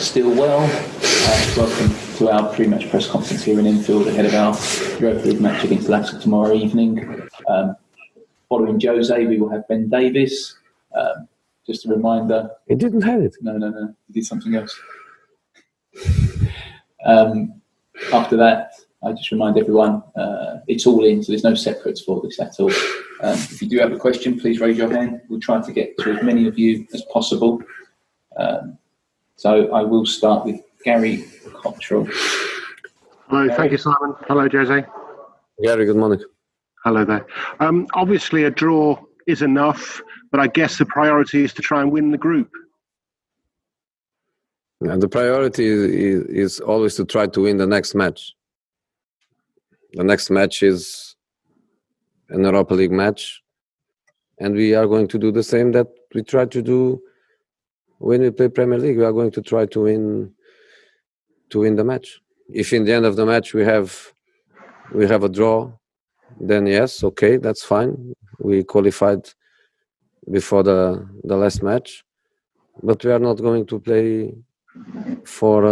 still well. Welcome to our pre-match press conference here in Enfield ahead of our Europa League match against LASK tomorrow evening. Following Jose, we will have Ben Davies. Just a reminder. He didn't have it. No. He did something else. After that, I just remind everyone, it's all in, so there's no separates for this at all. If you do have a question, please raise your hand. We'll try to get to as many of you as possible. So I will start with Gary Cottrell. Hello, thank you, Simon. Hello, Jose. Gary, good morning. Hello there. Obviously, a draw is enough, but I guess the priority is to try and win the group. Yeah, the priority is always to try to win the next match. The next match is an Europa League match, and we are going to do the same that we try to do when we play Premier League. We are going to try to win the match. If in the end of the match we have a draw, then yes, okay, that's fine. We qualified before the last match, but we are not going to play for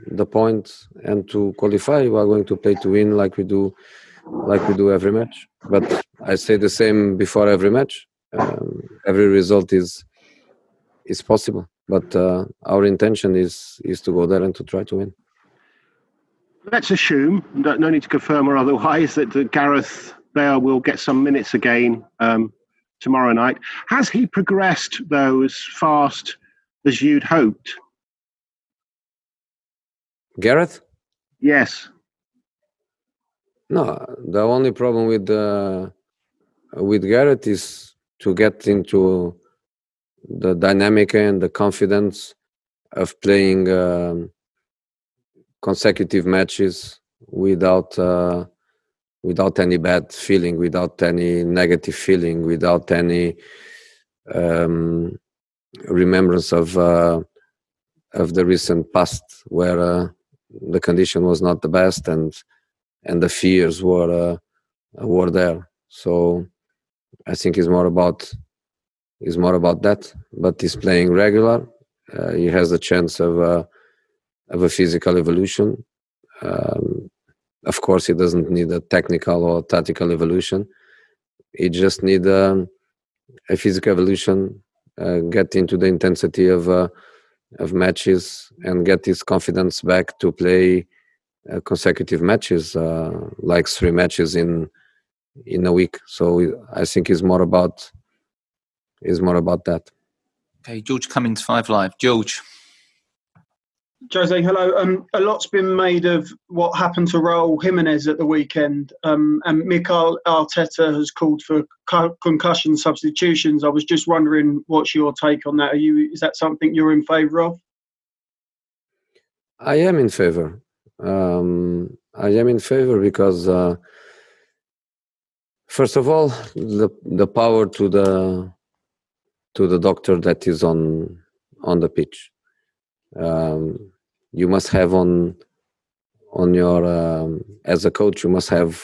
the point and to qualify. We are going to play to win, like we do every match. But I say the same before every match. Every result is possible, but our intention is to go there and to try to win. Let's assume, no need to confirm or otherwise, that Gareth Bale will get some minutes again tomorrow night. Has he progressed, though, as fast as you'd hoped? Gareth? Yes. No, the only problem with Gareth is to get into the dynamic and the confidence of playing consecutive matches without any bad feeling, without any negative feeling, without any remembrance of the recent past where the condition was not the best and the fears were there. So I think it's more about that. But he's playing regular. He has a chance of a physical evolution. Of course, he doesn't need a technical or tactical evolution. He just needs a physical evolution, get into the intensity of matches and get his confidence back to play consecutive matches, like 3 matches in a week. So I think it's more about that. Okay, George Cummings, 5 Live. George. Jose, hello. A lot's been made of what happened to Raul Jimenez at the weekend, and Mikel Arteta has called for concussion substitutions. I was just wondering, what's your take on that? Is that something you're in favour of? I am in favour. I am in favour because, first of all, the power to the doctor that is on the pitch. You must have on your as a coach, you must have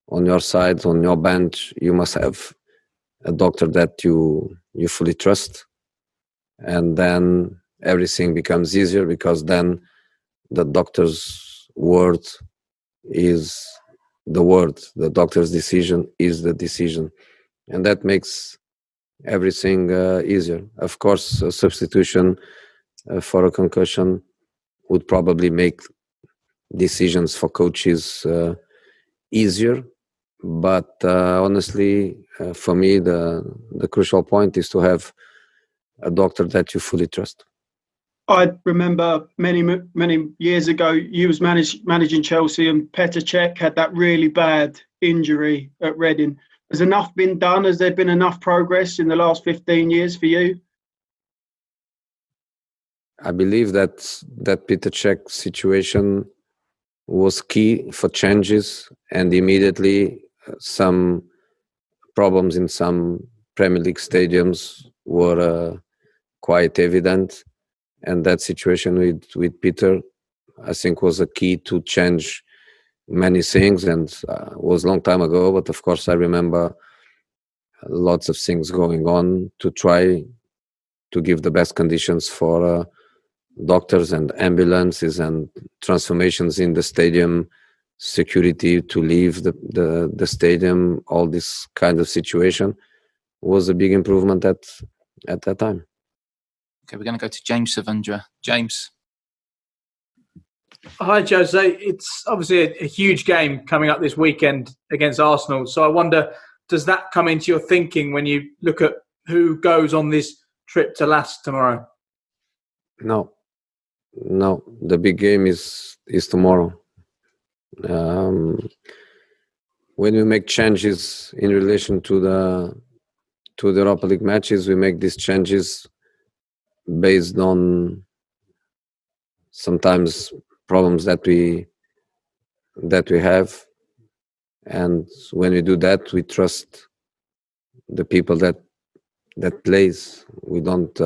on your side, on your bench, you must have a doctor that you fully trust, and then everything becomes easier because then the doctor's word is the word, the doctor's decision is the decision, and that makes everything easier. Of course, a substitution for a concussion would probably make decisions for coaches easier, but honestly, for me, the crucial point is to have a doctor that you fully trust. I remember many years ago, you was managing Chelsea, and Petr Cech had that really bad injury at Reading. Has enough been done? Has there been enough progress in the last 15 years for you? I believe that Petr Cech situation was key for changes, and immediately some problems in some Premier League stadiums were quite evident, and that situation with Peter, I think, was a key to change many things, and was a long time ago, but of course I remember lots of things going on to try to give the best conditions for doctors and ambulances and transformations in the stadium, security to leave the stadium, all this kind of situation was a big improvement at that time. Okay, we're going to go to James Savundra. James. Hi, Jose. It's obviously a huge game coming up this weekend against Arsenal. So I wonder, does that come into your thinking when you look at who goes on this trip to LASK tomorrow? No, the big game is tomorrow. When we make changes in relation to the Europa League matches, we make these changes based on sometimes problems that we have, and when we do that, we trust the people that plays. We don't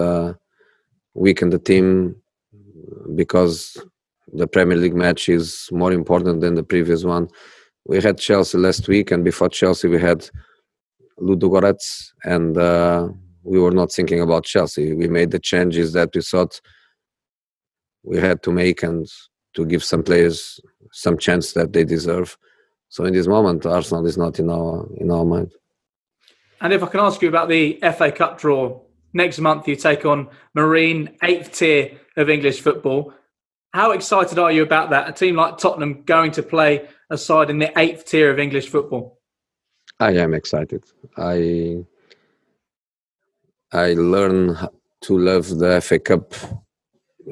weaken the team because the Premier League match is more important than the previous one. We had Chelsea last week, and before Chelsea we had Ludogorets, and we were not thinking about Chelsea. We made the changes that we thought we had to make and to give some players some chance that they deserve. So in this moment, Arsenal is not in our mind. And if I can ask you about the FA Cup draw, next month you take on Marine, 8th tier of English football. How excited are you about that? A team like Tottenham going to play a side in the 8th tier of English football? I am excited. I learned to love the FA Cup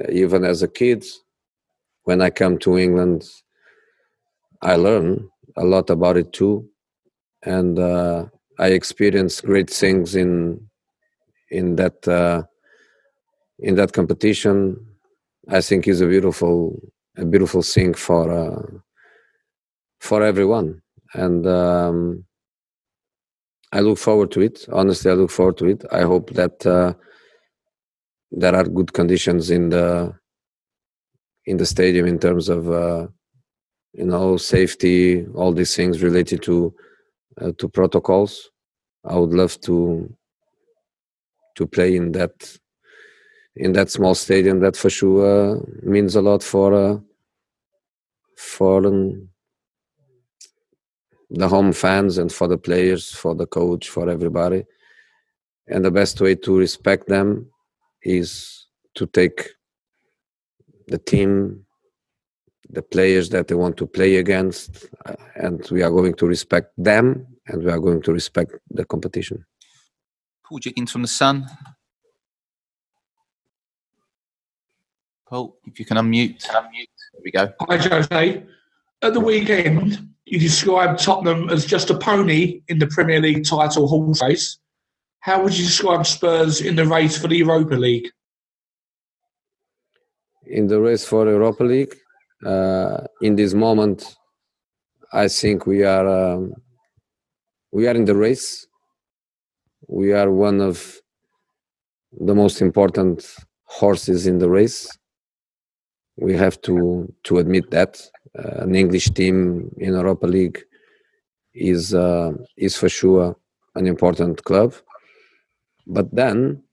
even as a kid. When I come to England, I learn a lot about it too, and I experienced great things in that competition. I think is a beautiful thing for everyone, and I look forward to it. Honestly, I look forward to it. I hope that there are good conditions in the stadium in terms of safety, all these things related to protocols. I would love to play in that small stadium. That for sure means a lot for the home fans and for the players, for the coach, for everybody. And the best way to respect them is to take the team, the players that they want to play against, and we are going to respect them, and we are going to respect the competition. Paul Jiggins from The Sun. Paul, if you can unmute. There we go. Hi, Jose. At the weekend, you described Tottenham as just a pony in the Premier League title horse race. How would you describe Spurs in the race for the Europa League? In the race for Europa League, in this moment, I think we are in the race. We are one of the most important horses in the race. We have to admit that an English team in Europa League is for sure an important club. But then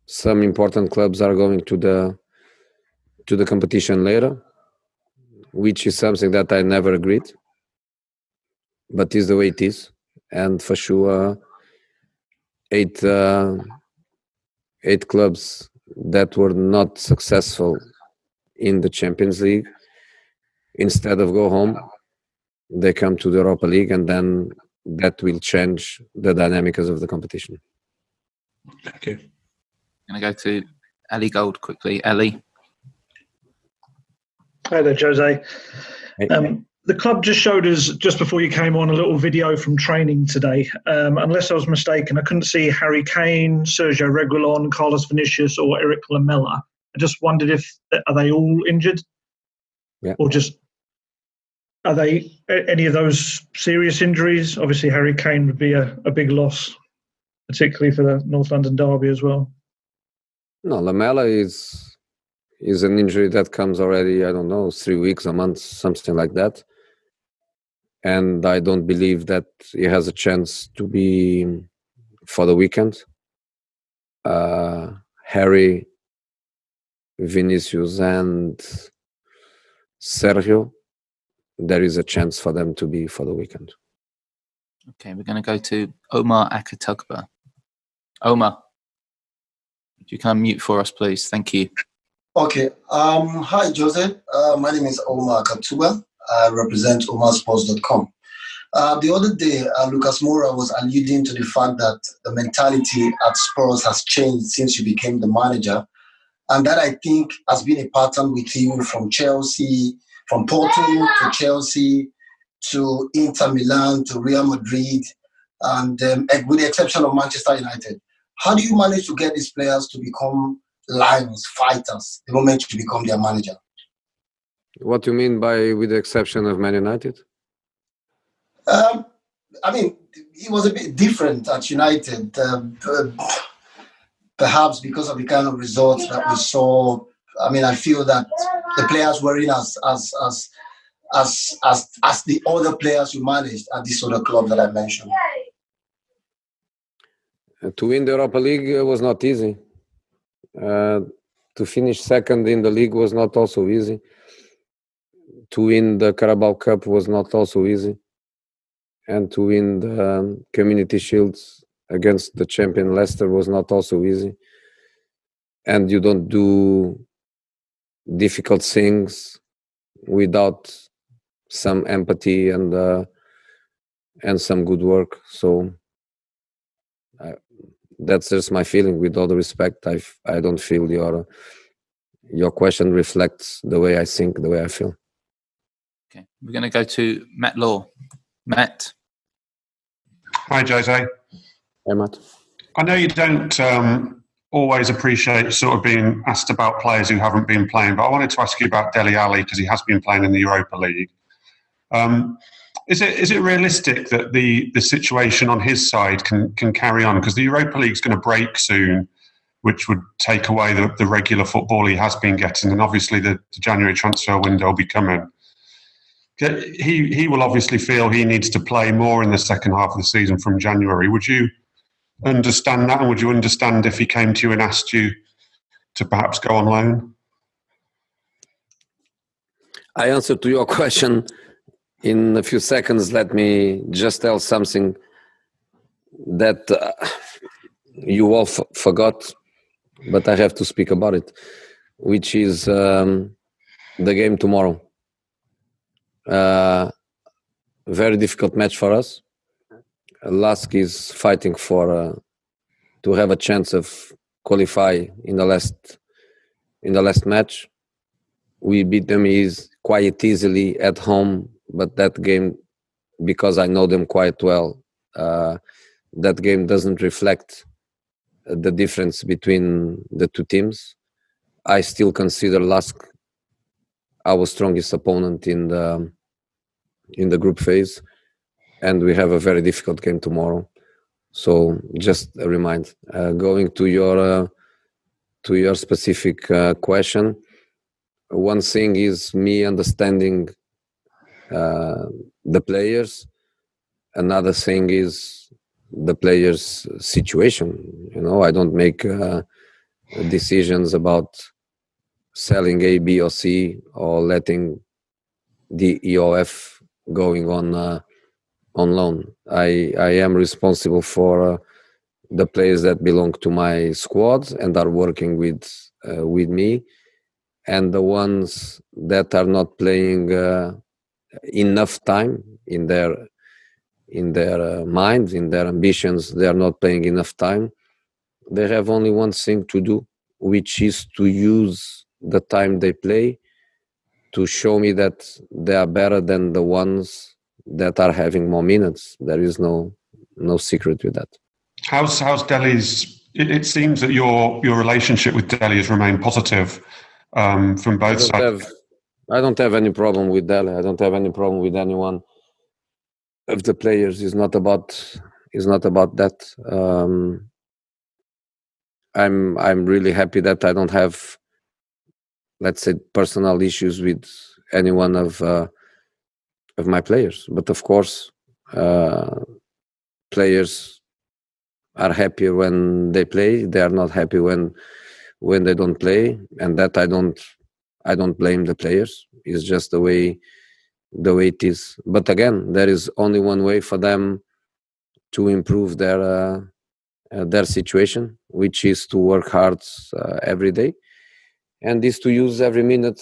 some important clubs are going to the competition later, which is something that I never agreed, but is the way it is. And for sure, eight clubs that were not successful in the Champions League, instead of go home, they come to the Europa League, and then that will change the dynamics of the competition. Thank you. I'm going to go to Ali Gold quickly. Ali. Hi there, Jose. Hey. The club just showed us, just before you came on, a little video from training today. Unless I was mistaken, I couldn't see Harry Kane, Sergio Reguilon, Carlos Vinicius, or Eric Lamela. I just wondered are they all injured? Yeah. Or are they any of those serious injuries? Obviously, Harry Kane would be a big loss, particularly for the North London derby as well. No, Lamela is an injury that comes already, 3 weeks, a month, something like that. And I don't believe that he has a chance to be for the weekend. Harry, Vinicius, and Sergio, there is a chance for them to be for the weekend. Okay, we're going to go to Omar Akatugba. Omar, if you can mute for us, please. Thank you. Okay. Hi, Jose. My name is Omar Akatugba. I represent BeanymanSports.com. The other day, Lucas Moura was alluding to the fact that the mentality at Spurs has changed since you became the manager. And that, I think, has been a pattern with you from Chelsea, from Porto to Chelsea to Inter Milan to Real Madrid, and with the exception of Manchester United. How do you manage to get these players to become lions, fighters, the moment you become their manager? What do you mean by with the exception of Man United? I mean, it was a bit different at United, perhaps because of the kind of results that we saw. I mean, I feel that the players weren't as the other players you managed at this other club that I mentioned. To win the Europa League was not easy. To finish second in the league was not also easy. To win the Carabao Cup was not also easy. And to win the Community Shields against the champion Leicester was not also easy. And you don't do difficult things without some empathy and some good work. So that's just my feeling. With all the respect, I don't feel your question reflects the way I think, the way I feel. Okay, we're going to go to Matt Law. Matt. Hi, Jose. Hey, Matt. I know you don't always appreciate sort of being asked about players who haven't been playing, but I wanted to ask you about Dele Alli because he has been playing in the Europa League. Is it realistic that the situation on his side can carry on? Because the Europa League is going to break soon, which would take away the regular football he has been getting, and obviously the January transfer window will be coming. He will obviously feel he needs to play more in the second half of the season from January. Would you understand that, and would you understand if he came to you and asked you to perhaps go on loan? I answered to your question in a few seconds. Let me just tell something that you all forgot, but I have to speak about it, which is the game tomorrow. Very difficult match for us. LASK is fighting for to have a chance of qualify in the last match. We beat them quite easily at home, but that game, because I know them quite well, that game doesn't reflect the difference between the two teams. I still consider LASK our strongest opponent in the group phase, and we have a very difficult game tomorrow. So just a reminder. Going to your specific question, one thing is me understanding the players. Another thing is the players' situation. You know, I don't make decisions about selling A, B, or C, or letting the EOF going on loan. I am responsible for the players that belong to my squad and are working with me, and the ones that are not playing enough time in their minds, in their ambitions. They are not playing enough time. They have only one thing to do, which is to use the time they play to show me that they are better than the ones that are having more minutes. There is no secret with that. How's Dele's? It seems that your relationship with Dele has remained positive from both sides. I don't have any problem with Dele. I don't have any problem with anyone of the players. It's not about that. I'm really happy that I don't have, let's say, personal issues with any one of my players. But of course, players are happier when they play. They are not happy when they don't play, and that I don't blame the players. It's just the way it is. But again, there is only one way for them to improve their situation, which is to work hard every day, and is to use every minute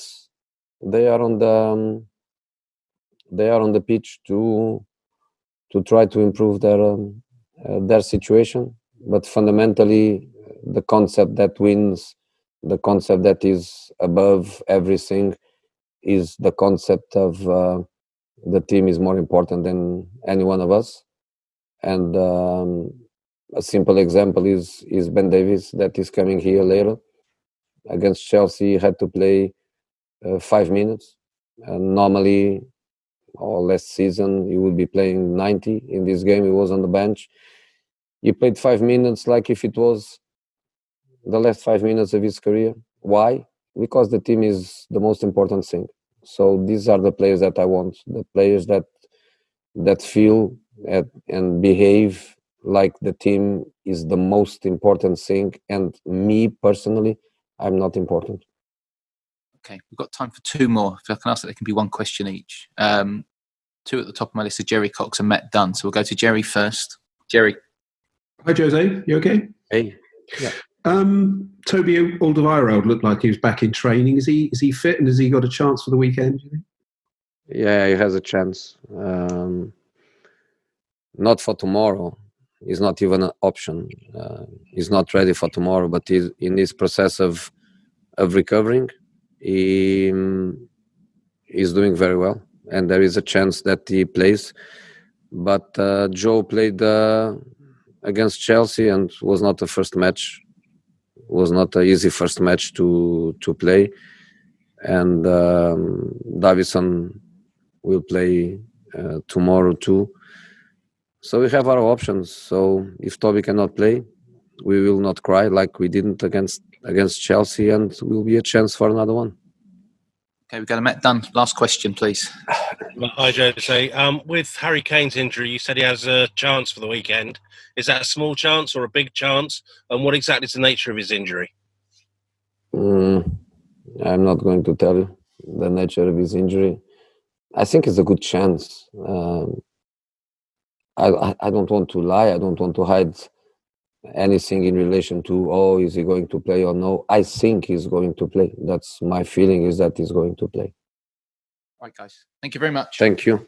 they are on the pitch to try to improve their situation. But fundamentally, the concept that wins, the concept that is above everything, is the concept of the team is more important than any one of us. And a simple example is Ben Davies, that is coming here later. Against Chelsea, he had to play 5 minutes. Normally, or last season, he would be playing 90. In this game, he was on the bench. He played 5 minutes like if it was the last 5 minutes of his career. Why? Because the team is the most important thing. So these are the players that I want, the players that feel and behave like the team is the most important thing, and me personally, I'm not important. Okay, we've got time for two more. If I can ask that, they can be one question each. Two at the top of my list are Jerry Cox and Matt Dunn. So we'll go to Jerry first. Jerry. Hi, Jose. You okay? Hey. Yeah. Toby Alderweireld looked like he was back in training. Is he fit, and has he got a chance for the weekend, do you think? Yeah, he has a chance. Not for tomorrow. It's not even an option. He's not ready for tomorrow, but he's in this process of recovering. He's doing very well, and there is a chance that he plays. But Joe played against Chelsea, and was not the first match. Was not an easy first match to play. And Davison will play tomorrow too. So we have our options. So if Toby cannot play, we will not cry like we didn't against Chelsea, and will be a chance for another one. Okay, we've got a Matt Dunn. Last question, please. Hi, Jose. With Harry Kane's injury, you said he has a chance for the weekend. Is that a small chance or a big chance? And what exactly is the nature of his injury? I'm not going to tell you the nature of his injury. I think it's a good chance. I don't want to lie. I don't want to hide anything in relation to, is he going to play or no. I think he's going to play. That's my feeling, is that he's going to play. Right, guys. Thank you very much. Thank you.